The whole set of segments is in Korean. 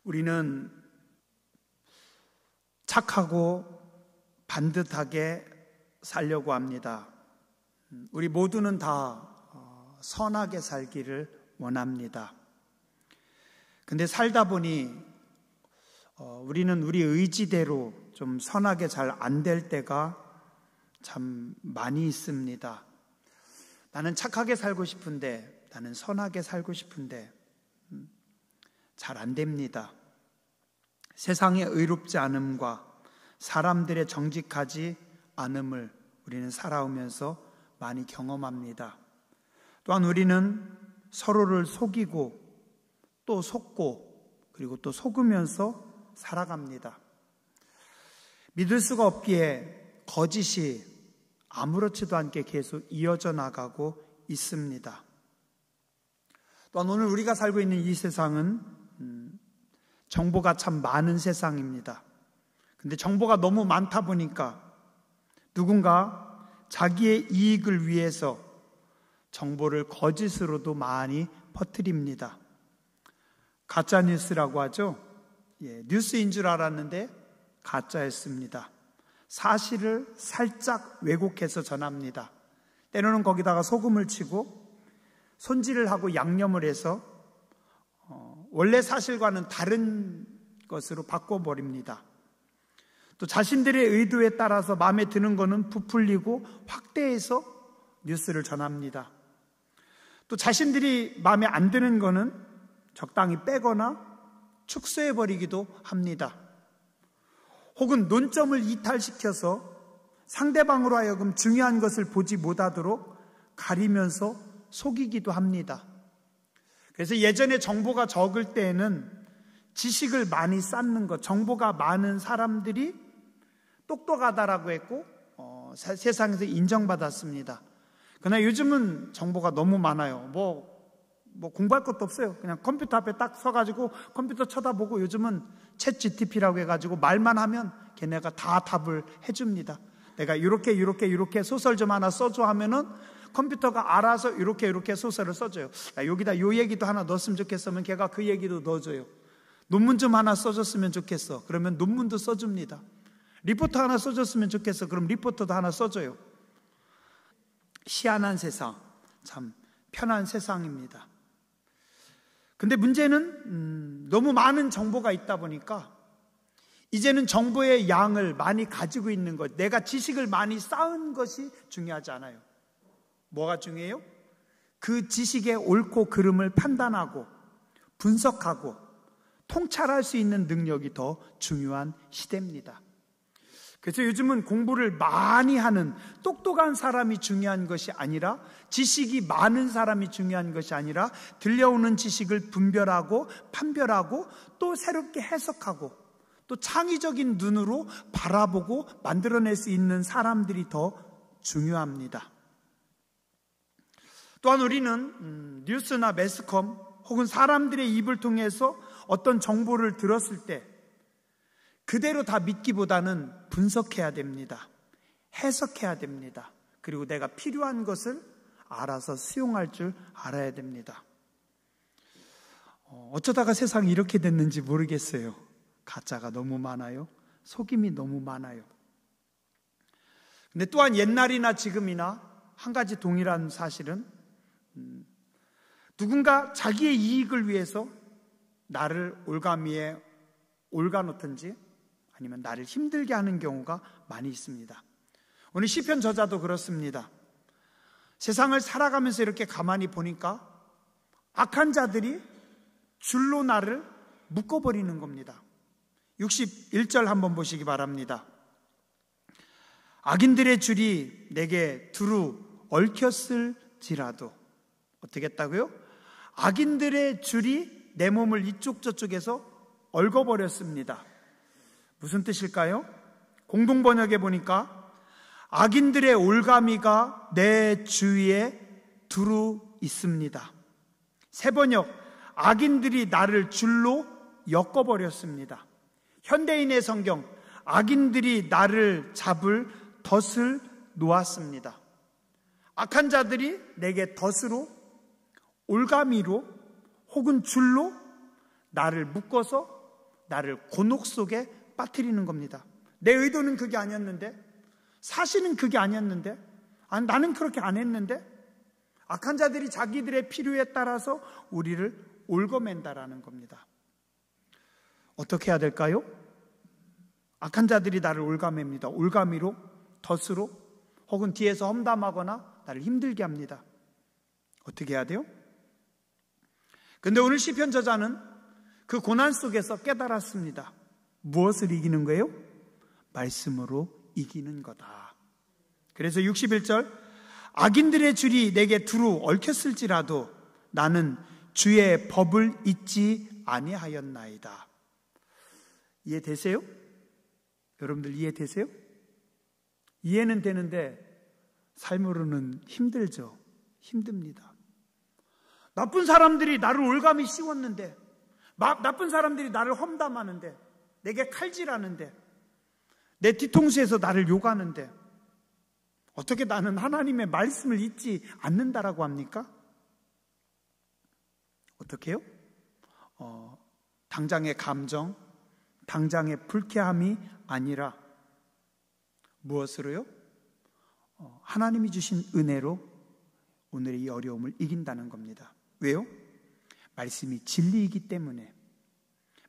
우리는 착하고 반듯하게 살려고 합니다. 우리 모두는 다 선하게 살기를 원합니다. 근데 살다 보니 우리는 우리 의지대로 좀 선하게 잘 안 될 때가 참 많이 있습니다. 나는 착하게 살고 싶은데, 나는 선하게 살고 싶은데 잘 안 됩니다. 세상의 의롭지 않음과 사람들의 정직하지 않음을 우리는 살아오면서 많이 경험합니다. 또한 우리는 서로를 속이고 또 속고 그리고 또 속으면서 살아갑니다. 믿을 수가 없기에 거짓이 아무렇지도 않게 계속 이어져 나가고 있습니다. 또한 오늘 우리가 살고 있는 이 세상은 정보가 참 많은 세상입니다. 근데 정보가 너무 많다 보니까 누군가 자기의 이익을 위해서 정보를 거짓으로도 많이 퍼뜨립니다. 가짜 뉴스라고 하죠. 뉴스인 줄 알았는데 가짜였습니다. 사실을 살짝 왜곡해서 전합니다. 때로는 거기다가 소금을 치고 손질을 하고 양념을 해서 원래 사실과는 다른 것으로 바꿔버립니다. 또 자신들의 의도에 따라서 마음에 드는 거는 부풀리고 확대해서 뉴스를 전합니다. 또 자신들이 마음에 안 드는 거는 적당히 빼거나 축소해버리기도 합니다. 혹은 논점을 이탈시켜서 상대방으로 하여금 중요한 것을 보지 못하도록 가리면서 속이기도 합니다. 그래서 예전에 정보가 적을 때에는 지식을 많이 쌓는 것, 정보가 많은 사람들이 똑똑하다라고 했고 세상에서 인정받았습니다. 그러나 요즘은 정보가 너무 많아요. 뭐 공부할 것도 없어요. 그냥 컴퓨터 앞에 딱 서가지고 컴퓨터 쳐다보고 요즘은 챗 GTP라고 해가지고 말만 하면 걔네가 다 답을 해줍니다. 내가 이렇게 소설 좀 하나 써줘 하면은 컴퓨터가 알아서 이렇게 소설을 써줘요. 여기다 요 얘기도 하나 넣었으면 좋겠으면 걔가 그 얘기도 넣어줘요. 논문 좀 하나 써줬으면 좋겠어. 그러면 논문도 써줍니다. 리포터 하나 써줬으면 좋겠어. 그럼 리포터도 하나 써줘요. 희한한 세상, 참 편한 세상입니다. 근데 문제는 너무 많은 정보가 있다 보니까 이제는 정보의 양을 많이 가지고 있는 것, 내가 지식을 많이 쌓은 것이 중요하지 않아요. 뭐가 중요해요? 그 지식의 옳고 그름을 판단하고 분석하고 통찰할 수 있는 능력이 더 중요한 시대입니다. 그래서 요즘은 공부를 많이 하는 똑똑한 사람이 중요한 것이 아니라, 지식이 많은 사람이 중요한 것이 아니라 들려오는 지식을 분별하고 판별하고 또 새롭게 해석하고 또 창의적인 눈으로 바라보고 만들어낼 수 있는 사람들이 더 중요합니다. 또한 우리는 뉴스나 매스컴 혹은 사람들의 입을 통해서 어떤 정보를 들었을 때 그대로 다 믿기보다는 분석해야 됩니다. 해석해야 됩니다. 그리고 내가 필요한 것을 알아서 수용할 줄 알아야 됩니다. 어쩌다가 세상이 이렇게 됐는지 모르겠어요. 가짜가 너무 많아요. 속임이 너무 많아요. 근데 또한 옛날이나 지금이나 한 가지 동일한 사실은 누군가 자기의 이익을 위해서 나를 올가미에 올가놓든지 아니면 나를 힘들게 하는 경우가 많이 있습니다. 오늘 시편 저자도 그렇습니다. 세상을 살아가면서 이렇게 가만히 보니까 악한 자들이 줄로 나를 묶어버리는 겁니다. 61절 한번 보시기 바랍니다. 악인들의 줄이 내게 두루 얽혔을지라도, 어떻게 했다고요? 악인들의 줄이 내 몸을 이쪽 저쪽에서 얽어버렸습니다. 무슨 뜻일까요? 공동번역에 보니까 악인들의 올가미가 내 주위에 두루 있습니다. 새번역, 악인들이 나를 줄로 엮어버렸습니다. 현대인의 성경, 악인들이 나를 잡을 덫을 놓았습니다. 악한 자들이 내게 덫으로, 올가미로 혹은 줄로 나를 묶어서 나를 곤혹 속에 빠뜨리는 겁니다. 내 의도는 그게 아니었는데, 사실은 그게 아니었는데, 나는 그렇게 안 했는데, 악한 자들이 자기들의 필요에 따라서 우리를 얽어맨다라는 겁니다. 어떻게 해야 될까요? 악한 자들이 나를 옭아맵니다. 올가미로, 덫으로, 혹은 뒤에서 험담하거나 나를 힘들게 합니다. 어떻게 해야 돼요? 근데 오늘 시편 저자는 그 고난 속에서 깨달았습니다. 무엇을 이기는 거예요? 말씀으로 이기는 거다. 그래서 61절, 악인들의 줄이 내게 두루 얽혔을지라도 나는 주의 법을 잊지 아니하였나이다. 이해되세요? 여러분들 이해되세요? 이해는 되는데 삶으로는 힘들죠. 힘듭니다. 나쁜 사람들이 나를 올감이 씌웠는데, 나쁜 사람들이 나를 험담하는데, 내게 칼질하는데, 내 뒤통수에서 나를 욕하는데, 어떻게 나는 하나님의 말씀을 잊지 않는다라고 합니까? 어떻게 해요? 당장의 감정, 당장의 불쾌함이 아니라 무엇으로요? 하나님이 주신 은혜로 오늘의 이 어려움을 이긴다는 겁니다. 왜요? 말씀이 진리이기 때문에,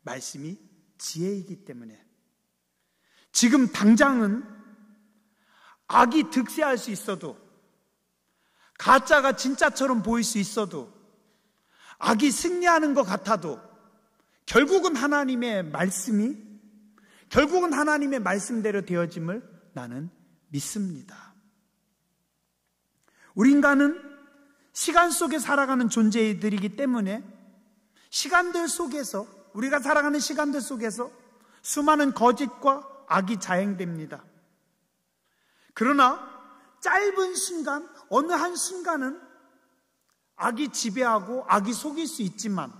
말씀이 지혜이기 때문에. 지금 당장은 악이 득세할 수 있어도, 가짜가 진짜처럼 보일 수 있어도, 악이 승리하는 것 같아도 결국은 하나님의 말씀이, 결국은 하나님의 말씀대로 되어짐을 나는 믿습니다. 우리 인간은 시간 속에 살아가는 존재들이기 때문에 시간들 속에서, 우리가 살아가는 시간들 속에서 수많은 거짓과 악이 자행됩니다. 그러나 짧은 순간, 어느 한 순간은 악이 지배하고 악이 속일 수 있지만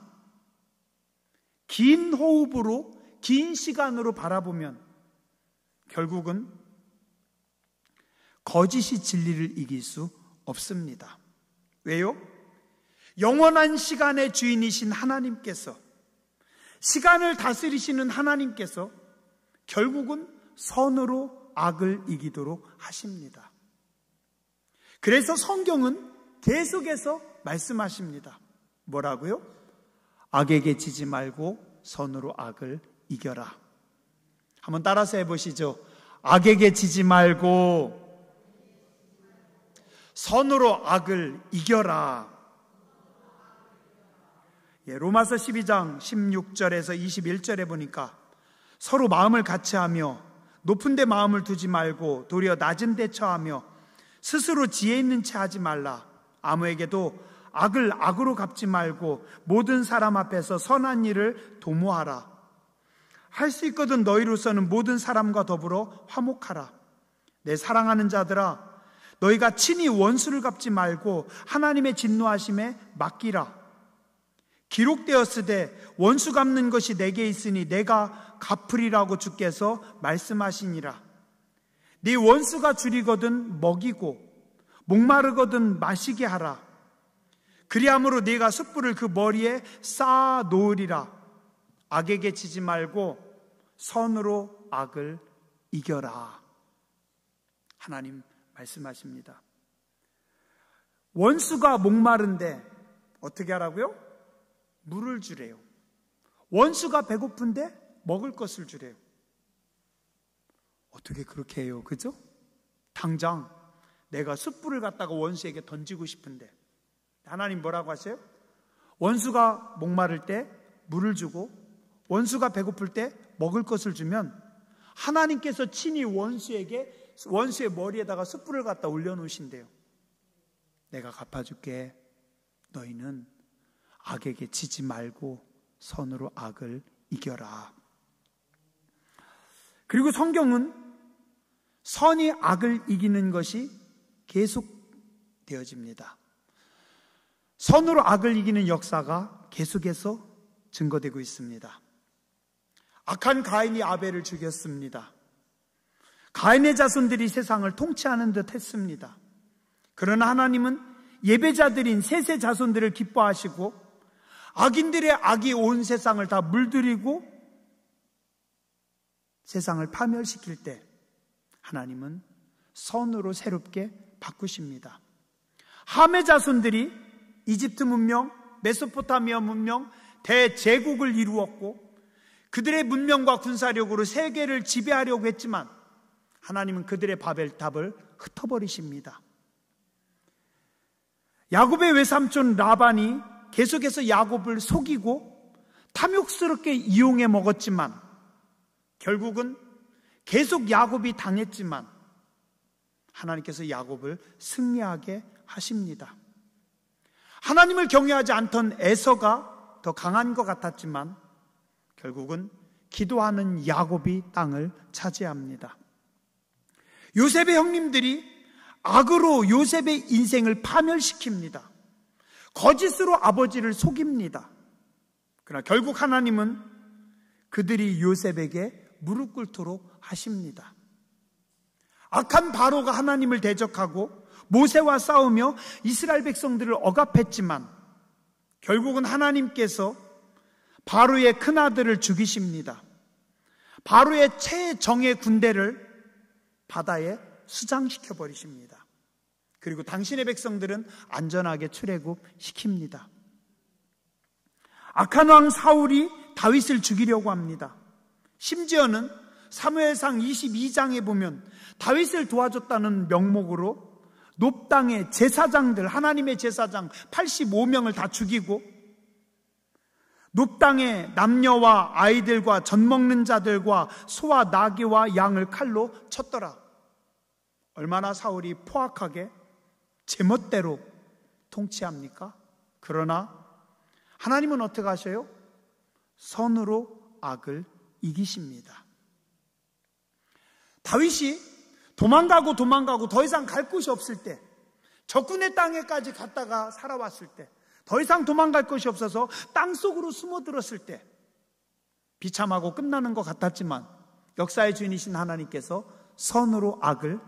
긴 호흡으로, 긴 시간으로 바라보면 결국은 거짓이 진리를 이길 수 없습니다. 왜요? 영원한 시간의 주인이신 하나님께서, 시간을 다스리시는 하나님께서 결국은 선으로 악을 이기도록 하십니다. 그래서 성경은 계속해서 말씀하십니다. 뭐라고요? 악에게 지지 말고 선으로 악을 이겨라. 한번 따라서 해보시죠. 악에게 지지 말고 선으로 악을 이겨라. 로마서 12장 16절에서 21절에 보니까 서로 마음을 같이하며 높은 데 마음을 두지 말고 도리어 낮은 데 처하며 스스로 지혜 있는 채 하지 말라. 아무에게도 악을 악으로 갚지 말고 모든 사람 앞에서 선한 일을 도모하라. 할 수 있거든 너희로서는 모든 사람과 더불어 화목하라. 내 사랑하는 자들아, 너희가 친히 원수를 갚지 말고 하나님의 진노하심에 맡기라. 기록되었으되 원수 갚는 것이 내게 있으니 내가 갚으리라고 주께서 말씀하시니라. 네 원수가 줄이거든 먹이고 목마르거든 마시게 하라. 그리함으로 네가 숯불을 그 머리에 쌓아 놓으리라. 악에게 지지 말고 선으로 악을 이겨라. 하나님 말씀하십니다. 원수가 목마른데 어떻게 하라고요? 물을 주래요. 원수가 배고픈데 먹을 것을 주래요. 어떻게 그렇게 해요? 그죠? 당장 내가 숯불을 갖다가 원수에게 던지고 싶은데 하나님 뭐라고 하세요? 원수가 목마를 때 물을 주고 원수가 배고플 때 먹을 것을 주면 하나님께서 친히 원수의 머리에다가 숯불을 갖다 올려놓으신대요. 내가 갚아줄게. 너희는 악에게 지지 말고 선으로 악을 이겨라. 그리고 성경은 선이 악을 이기는 것이 계속 되어집니다. 선으로 악을 이기는 역사가 계속해서 증거되고 있습니다. 악한 가인이 아벨을 죽였습니다. 가인의 자손들이 세상을 통치하는 듯 했습니다. 그러나 하나님은 예배자들인 셋의 자손들을 기뻐하시고 악인들의 악이 온 세상을 다 물들이고 세상을 파멸시킬 때 하나님은 선으로 새롭게 바꾸십니다. 함의 자손들이 이집트 문명, 메소포타미아 문명, 대제국을 이루었고 그들의 문명과 군사력으로 세계를 지배하려고 했지만 하나님은 그들의 바벨탑을 흩어버리십니다. 야곱의 외삼촌 라반이 계속해서 야곱을 속이고 탐욕스럽게 이용해 먹었지만 결국은 계속 야곱이 당했지만 하나님께서 야곱을 승리하게 하십니다. 하나님을 경외하지 않던 에서가 더 강한 것 같았지만 결국은 기도하는 야곱이 땅을 차지합니다. 요셉의 형님들이 악으로 요셉의 인생을 파멸시킵니다. 거짓으로 아버지를 속입니다. 그러나 결국 하나님은 그들이 요셉에게 무릎 꿇도록 하십니다. 악한 바로가 하나님을 대적하고 모세와 싸우며 이스라엘 백성들을 억압했지만 결국은 하나님께서 바로의 큰아들을 죽이십니다. 바로의 최정예 군대를 바다에 수장시켜 버리십니다. 그리고 당신의 백성들은 안전하게 출애굽시킵니다. 악한 왕 사울이 다윗을 죽이려고 합니다. 심지어는 사무엘상 22장에 보면 다윗을 도와줬다는 명목으로 놋 땅의 제사장들, 하나님의 제사장 85명을 다 죽이고 놋 땅의 남녀와 아이들과 젖 먹는 자들과 소와 나귀와 양을 칼로 쳤더라. 얼마나 사울이 포악하게 제멋대로 통치합니까? 그러나 하나님은 어떻게 하셔요? 선으로 악을 이기십니다. 다윗이 도망가고 더 이상 갈 곳이 없을 때, 적군의 땅에까지 갔다가 살아왔을 때, 더 이상 도망갈 곳이 없어서 땅속으로 숨어들었을 때 비참하고 끝나는 것 같았지만 역사의 주인이신 하나님께서 선으로 악을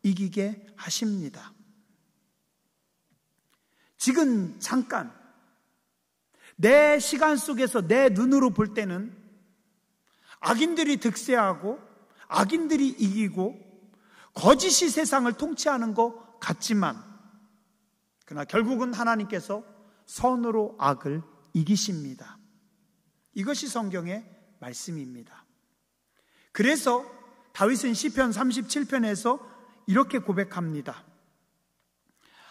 이기게 하십니다. 지금 잠깐 내 시간 속에서 내 눈으로 볼 때는 악인들이 득세하고 악인들이 이기고 거짓이 세상을 통치하는 것 같지만 그러나 결국은 하나님께서 선으로 악을 이기십니다. 이것이 성경의 말씀입니다. 그래서 다윗은 시편 37편에서 이렇게 고백합니다.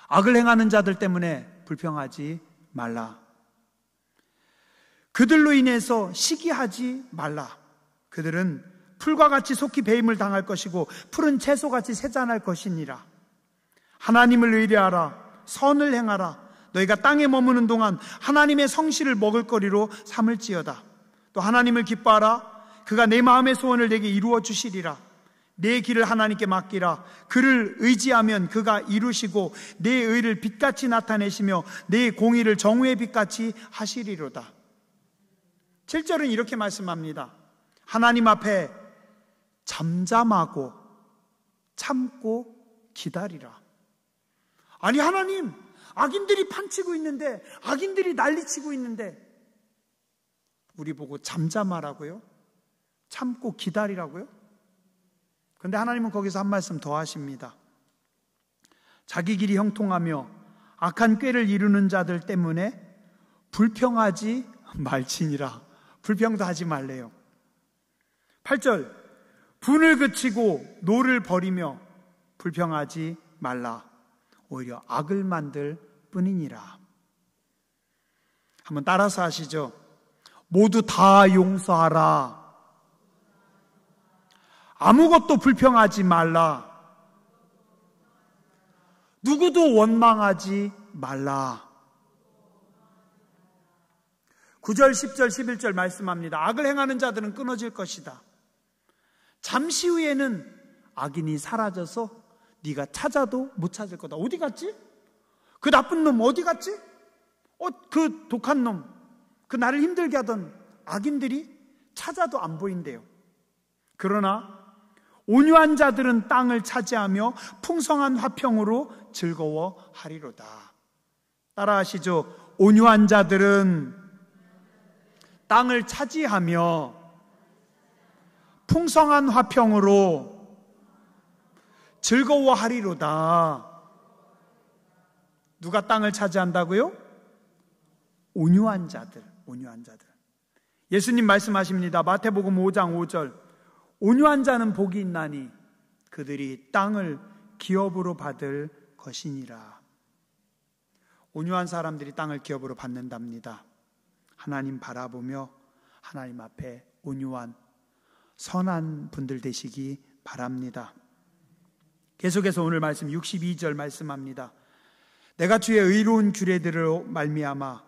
악을 행하는 자들 때문에 불평하지 말라. 그들로 인해서 시기하지 말라. 그들은 풀과 같이 속히 배임을 당할 것이고 푸른 채소같이 세잔할 것이니라. 하나님을 의뢰하라. 선을 행하라. 너희가 땅에 머무는 동안 하나님의 성실을 먹을거리로 삼을지어다. 또 하나님을 기뻐하라. 그가 내 마음의 소원을 내게 이루어 주시리라. 내 길을 하나님께 맡기라. 그를 의지하면 그가 이루시고 내 의를 빛같이 나타내시며 내 공의를 정오의 빛같이 하시리로다. 7절은 이렇게 말씀합니다. 하나님 앞에 잠잠하고 참고 기다리라. 아니 하나님, 악인들이 판치고 있는데, 악인들이 난리치고 있는데 우리 보고 잠잠하라고요? 참고 기다리라고요? 그런데 하나님은 거기서 한 말씀 더 하십니다. 자기 길이 형통하며 악한 꾀를 이루는 자들 때문에 불평하지 말지니라. 불평도 하지 말래요. 8절, 분을 그치고 노를 버리며 불평하지 말라. 오히려 악을 만들 뿐이니라. 한번 따라서 하시죠. 모두 다 용서하라. 아무것도 불평하지 말라. 누구도 원망하지 말라. 9절, 10절, 11절 말씀합니다. 악을 행하는 자들은 끊어질 것이다. 잠시 후에는 악인이 사라져서 네가 찾아도 못 찾을 거다. 어디 갔지? 그 나쁜 놈 어디 갔지? 그 독한 놈, 그 나를 힘들게 하던 악인들이 찾아도 안 보인대요. 그러나 온유한 자들은 땅을 차지하며 풍성한 화평으로 즐거워하리로다. 따라하시죠. 온유한 자들은 땅을 차지하며 풍성한 화평으로 즐거워하리로다. 누가 땅을 차지한다고요? 온유한 자들, 온유한 자들. 예수님 말씀하십니다. 마태복음 5장 5절. 온유한 자는 복이 있나니 그들이 땅을 기업으로 받을 것이니라. 온유한 사람들이 땅을 기업으로 받는답니다. 하나님 바라보며 하나님 앞에 온유한 선한 분들 되시기 바랍니다. 계속해서 오늘 말씀 62절 말씀합니다. 내가 주의 의로운 규례들로 말미암아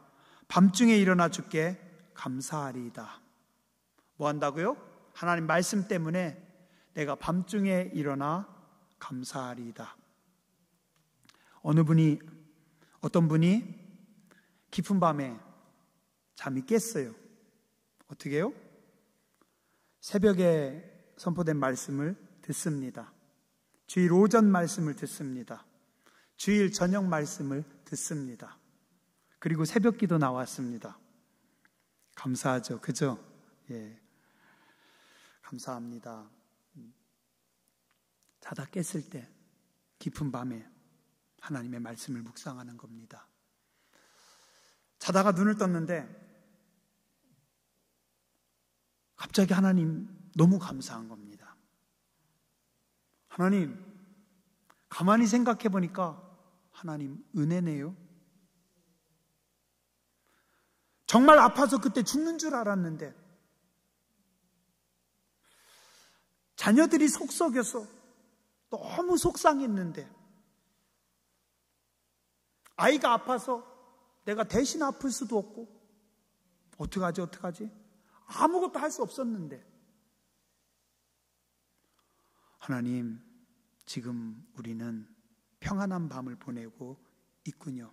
밤중에 일어나 주께 감사하리이다. 뭐 한다고요? 하나님 말씀 때문에 내가 밤중에 일어나 감사하리이다. 어떤 분이 깊은 밤에 잠이 깼어요. 어떻게 해요? 새벽에 선포된 말씀을 듣습니다. 주일 오전 말씀을 듣습니다. 주일 저녁 말씀을 듣습니다. 그리고 새벽 기도 나왔습니다. 감사하죠. 그죠? 예. 감사합니다. 자다 깼을 때 깊은 밤에 하나님의 말씀을 묵상하는 겁니다. 자다가 눈을 떴는데 갑자기 하나님 너무 감사한 겁니다. 하나님, 가만히 생각해 보니까 하나님 은혜네요. 정말 아파서 그때 죽는 줄 알았는데 자녀들이 속썩여서 너무 속상했는데 아이가 아파서 내가 대신 아플 수도 없고 어떡하지? 아무것도 할 수 없었는데 하나님, 지금 우리는 평안한 밤을 보내고 있군요.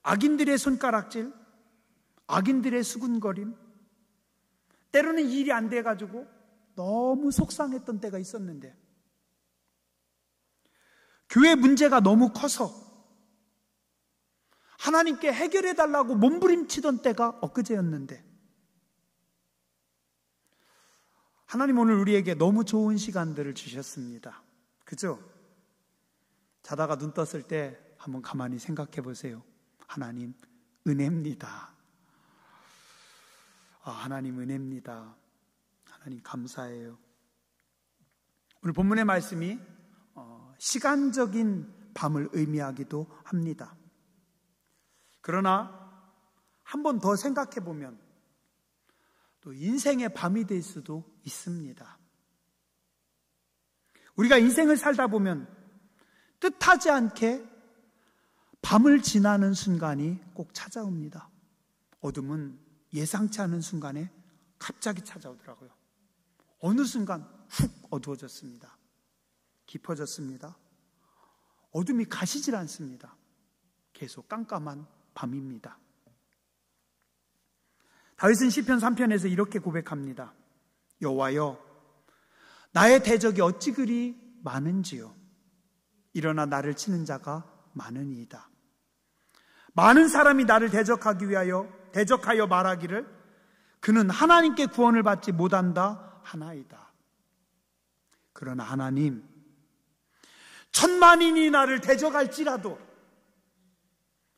악인들의 손가락질, 악인들의 수군거림, 때로는 일이 안 돼가지고 너무 속상했던 때가 있었는데 교회 문제가 너무 커서 하나님께 해결해달라고 몸부림치던 때가 엊그제였는데 하나님 오늘 우리에게 너무 좋은 시간들을 주셨습니다. 그죠? 자다가 눈 떴을 때 한번 가만히 생각해 보세요. 하나님 은혜입니다. 하나님 은혜입니다. 하나님 감사해요. 오늘 본문의 말씀이 시간적인 밤을 의미하기도 합니다. 그러나 한 번 더 생각해 보면 또 인생의 밤이 될 수도 있습니다. 우리가 인생을 살다 보면 뜻하지 않게 밤을 지나는 순간이 꼭 찾아옵니다. 어둠은 예상치 않은 순간에 갑자기 찾아오더라고요. 어느 순간 훅 어두워졌습니다. 깊어졌습니다. 어둠이 가시질 않습니다. 계속 깜깜한 밤입니다. 다윗은 시편 3편에서 이렇게 고백합니다. 여호와여, 나의 대적이 어찌 그리 많은지요. 일어나 나를 치는 자가 많으니이다. 많은 사람이 나를 대적하여 말하기를 그는 하나님께 구원을 받지 못한다 하나이다. 그러나 하나님, 천만인이 나를 대적할지라도,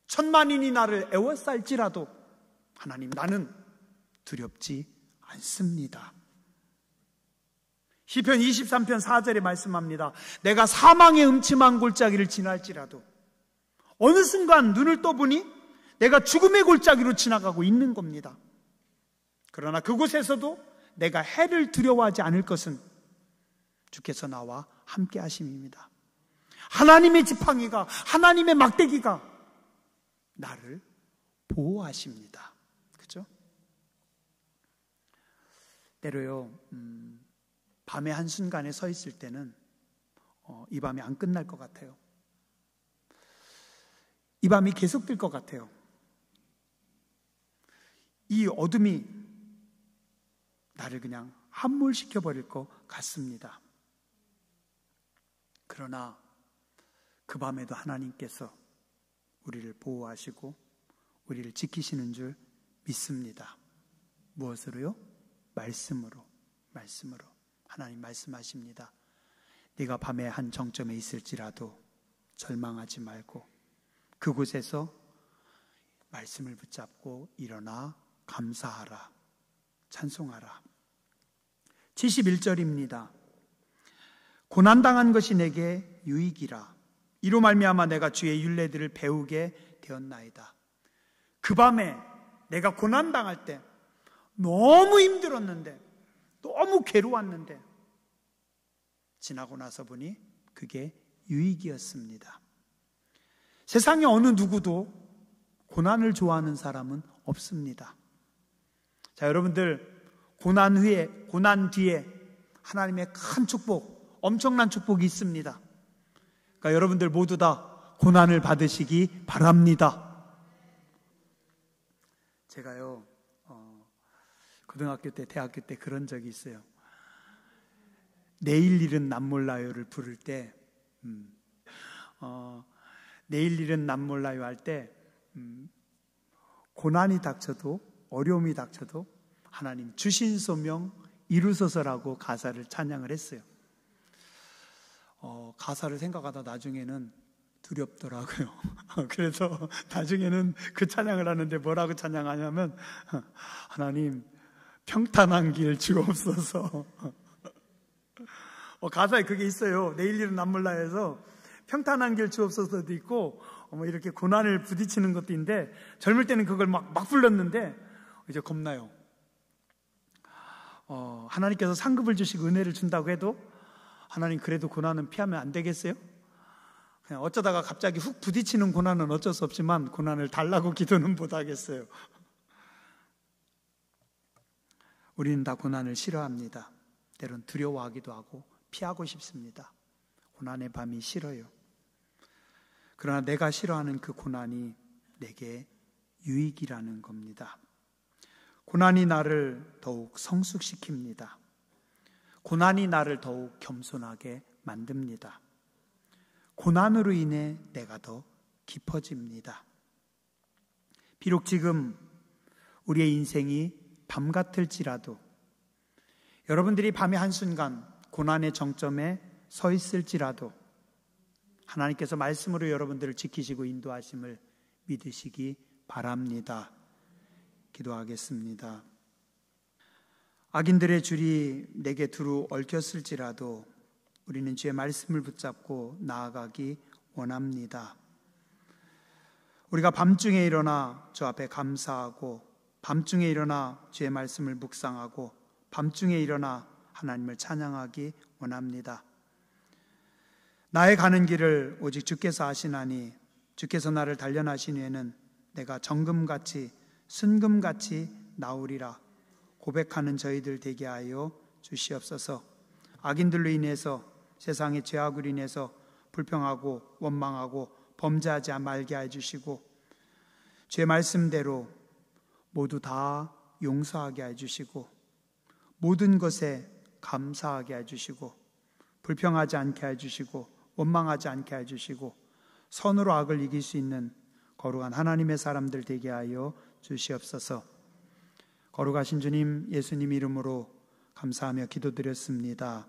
천만인이 나를 애워쌀지라도 하나님, 나는 두렵지 않습니다. 시편 23편 4절에 말씀합니다. 내가 사망의 음침한 골짜기를 지날지라도, 어느 순간 눈을 떠보니 내가 죽음의 골짜기로 지나가고 있는 겁니다. 그러나 그곳에서도 내가 해를 두려워하지 않을 것은 주께서 나와 함께 하심입니다. 하나님의 지팡이가, 하나님의 막대기가 나를 보호하십니다. 그렇죠? 때로요, 밤의 한순간에 서 있을 때는 이 밤이 안 끝날 것 같아요. 이 밤이 계속될 것 같아요. 이 어둠이 나를 그냥 함몰시켜버릴 것 같습니다. 그러나 그 밤에도 하나님께서 우리를 보호하시고 우리를 지키시는 줄 믿습니다. 무엇으로요? 말씀으로 하나님 말씀하십니다. 네가 밤의 한 정점에 있을지라도 절망하지 말고 그곳에서 말씀을 붙잡고 일어나 감사하라, 찬송하라. 71절입니다. 고난당한 것이 내게 유익이라. 이로 말미암아 내가 주의 율례들을 배우게 되었나이다. 그 밤에 내가 고난당할 때 너무 힘들었는데, 너무 괴로웠는데 지나고 나서 보니 그게 유익이었습니다. 세상에 어느 누구도 고난을 좋아하는 사람은 없습니다. 자, 여러분들, 고난 후에, 고난 뒤에 하나님의 큰 축복, 엄청난 축복이 있습니다. 그러니까 여러분들 모두 다 고난을 받으시기 바랍니다. 제가요, 고등학교 때, 대학교 때 그런 적이 있어요. 내일 일은 남 몰라요를 부를 때, 내일 일은 남 몰라요 할 때, 고난이 닥쳐도, 어려움이 닥쳐도 하나님 주신 소명 이루소서라고 가사를 찬양을 했어요. 가사를 생각하다 나중에는 두렵더라고요. 그래서 나중에는 그 찬양을 하는데 뭐라고 찬양하냐면, 하나님 평탄한 길 주옵소서. 가사에 그게 있어요. 내일 일은 남 몰라요에서 평탄한 길 주옵소서도 있고, 이렇게 고난을 부딪히는 것도 있는데, 젊을 때는 그걸 막 불렀는데 이제 겁나요. 하나님께서 상급을 주시고 은혜를 준다고 해도 하나님 그래도 고난은 피하면 안 되겠어요? 그냥 어쩌다가 갑자기 훅 부딪히는 고난은 어쩔 수 없지만 고난을 달라고 기도는 못 하겠어요. 우리는 다 고난을 싫어합니다. 때론 두려워하기도 하고 피하고 싶습니다. 고난의 밤이 싫어요. 그러나 내가 싫어하는 그 고난이 내게 유익이라는 겁니다. 고난이 나를 더욱 성숙시킵니다. 고난이 나를 더욱 겸손하게 만듭니다. 고난으로 인해 내가 더 깊어집니다. 비록 지금 우리의 인생이 밤 같을지라도, 여러분들이 밤의 한순간 고난의 정점에 서 있을지라도 하나님께서 말씀으로 여러분들을 지키시고 인도하심을 믿으시기 바랍니다. 기도하겠습니다. 악인들의 줄이 내게 두루 얽혔을지라도 우리는 주의 말씀을 붙잡고 나아가기 원합니다. 우리가 밤중에 일어나 주 앞에 감사하고, 밤중에 일어나 주의 말씀을 묵상하고, 밤중에 일어나 하나님을 찬양하기 원합니다. 나의 가는 길을 오직 주께서 아시나니 주께서 나를 단련하신 후에는 내가 정금같이 순금같이 나오리라 고백하는 저희들 되게 하여 주시옵소서. 악인들로 인해서, 세상의 죄악으로 인해서 불평하고 원망하고 범죄하지 말게 해주시고, 주의 말씀대로 모두 다 용서하게 해주시고, 모든 것에 감사하게 해주시고, 불평하지 않게 해주시고, 원망하지 않게 해주시고, 선으로 악을 이길 수 있는 거룩한 하나님의 사람들 되게 하여 주시옵소서. 거룩하신 주님, 예수님 이름으로 감사하며 기도드렸습니다.